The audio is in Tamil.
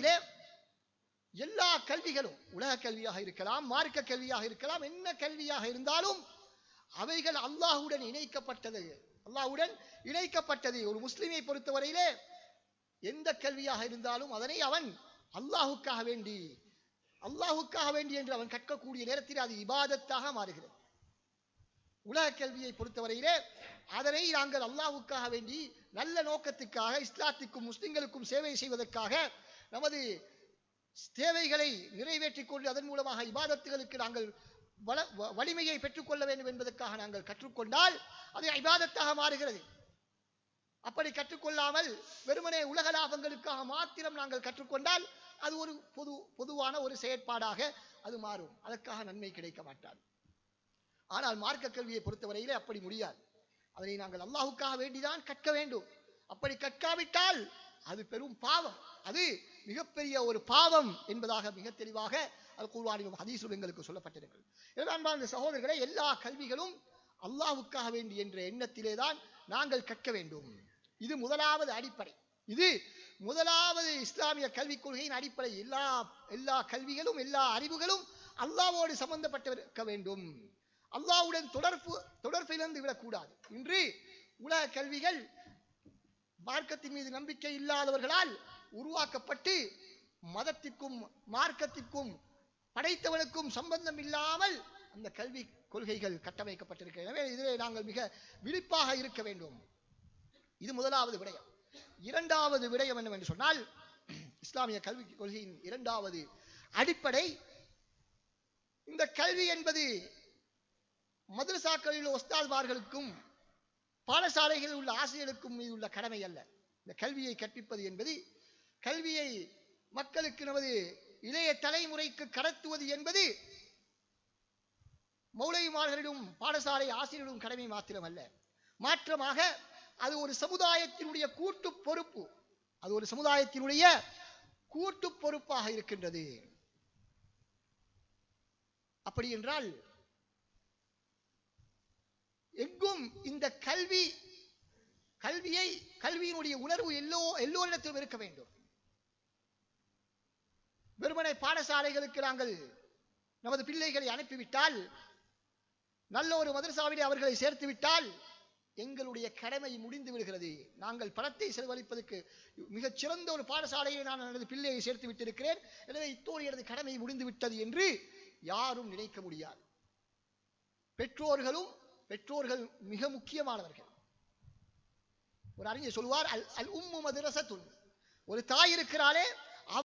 பொறுத்தவரையிலே எல்லா கல்விகளும் உலக கல்வியாக இருக்கலாம், மார்க்க கல்வியாக இருக்கலாம், என்ன கல்வியாக இருந்தாலும் அவைகள் அல்லாஹ்வுடன் இணைக்கப்பட்டது. ஒரு முஸ்லிமை பொறுத்தவரையிலே எந்த கல்வியாக இருந்தாலும் அதனை அவன் அல்லாஹுக்காக வேண்டி என்று அவன் கற்கக்கூடிய நேரத்தில் அது இபாதத்தாக மாறுகிறது. உலக கல்வியை பொறுத்தவரையிலே அதனை நாங்கள் அல்லாஹுக்காக வேண்டி நல்ல நோக்கத்துக்காக இஸ்லாத்துக்கும் முஸ்லிம்களுக்கும் சேவை செய்வதற்காக நமது தேவைகளை நிறைவேற்றிக் கொண்டு அதன் மூலமாக இபாதத்துகளுக்கு நாங்கள் வலிமையை பெற்றுக்கொள்ள வேண்டும் என்பதற்காக நாங்கள் கற்றுக்கொண்டால் அது இபாதத்தாக மாறுகிறது. அப்படி கற்றுக்கொள்ளாமல் வெறுமனே உலக லாபங்களுக்காக மாத்திரம் நாங்கள் கற்றுக்கொண்டால் அது ஒரு பொதுவான ஒரு செயற்பாடாக அது மாறும். அதற்காக நன்மை கிடைக்க மாட்டாது. ஆனால் மார்க்க கல்வியை பொறுத்தவரையிலே அப்படி முடியாது. அதனை நாங்கள் அல்லாஹுக்காக வேண்டிதான் கற்க வேண்டும். அப்படி கற்காவிட்டால் அது பெரும் பாவம், அது மிகப்பெரிய ஒரு பாவம் என்பதாக மிக தெளிவாக குர்ஆனிலும் ஹதீஸிலும் எங்களுக்கு சொல்லப்பட்டிருக்கிறது. எனவே அன்பார்ந்த சகோதரர்களே, எல்லா கல்விகளும் அல்லாஹுக்காக வேண்டி என்ற எண்ணத்திலே தான் நாங்கள் கற்க வேண்டும். இது முதலாவது அடிப்படை. இது முதலாவது இஸ்லாமிய கல்விக் கொள்கையின் அடிப்படை. எல்லா கல்விகளும் எல்லா அறிவுகளும் அல்லாஹ்வோடு சம்பந்தப்பட்டிருக்க வேண்டும். அல்லாஹ்வுடன் தொடர்பிலிருந்து விடக்கூடாது. இன்று உலக கல்விகள் மார்க்கத்தின் மீது நம்பிக்கை இல்லாதவர்களால் உருவாக்கப்பட்டு மதத்திற்கும் மார்க்கத்திற்கும் படைத்தவனுக்கும் சம்பந்தம் இல்லாமல் அந்த கல்வி கொள்கைகள் கட்டமைக்கப்பட்டிருக்கிறது. எனவே இதிலே நாங்கள் மிக விழிப்பாக இருக்க வேண்டும். இது முதலாவது விடயம். இரண்டாவது விடயம் என்னவென்று சொன்னால், இஸ்லாமிய கல்வி கொள்கையின் இரண்டாவது அடிப்படை, இந்த கல்வி என்பது மதரசாக்களில் உள்ள உஸ்தாத்மார்களுக்கும் பாடசாலைகளில் உள்ள ஆசிரியர்களுக்கும் மீது உள்ள கடமை அல்ல. இந்த கல்வியை கற்பிப்பது என்பது, கல்வியை மக்களுக்கு நமது இளைய தலைமுறைக்கு கடத்துவது என்பது மௌலவிமார்களிடம் பாடசாலை ஆசிரியர்களும் கடமை மாத்திரம் அல்ல. மாற்றமாக அது ஒரு சமுதாயத்தினுடைய கூட்டு பொறுப்பு. அது ஒரு சமுதாயத்தினுடைய கூட்டு பொறுப்பாக இருக்கின்றது. அப்படி என்றால் எங்கும் இந்த கல்வியினுடைய உணர்வு எல்லோரிடத்திலும் இருக்க வேண்டும். வெறுமனை பாடசாலைகளுக்கு நாங்கள் நமது பிள்ளைகளை அனுப்பிவிட்டால், நல்ல ஒரு மதரசாவிலே அவர்களை சேர்த்து விட்டால் எங்களுடைய கடமை முடிந்து விடுகிறது. நாங்கள் பணத்தை செலவழிப்பதற்கு மிகச் சிறந்த ஒரு பாடசாலையை நான் எனது பிள்ளையை சேர்த்து விட்டிருக்கிறேன், எனவே இத்தோடு எனது கடமை முடிந்து விட்டது என்று யாரும் நினைக்க முடியாது. பெற்றோர்கள் மிக முக்கியமானவர்கள். ஒரு அறிஞர் சொல்வார், அல் உம்மு மதரசத்துன், ஒரு தாய் இருக்கிறாளே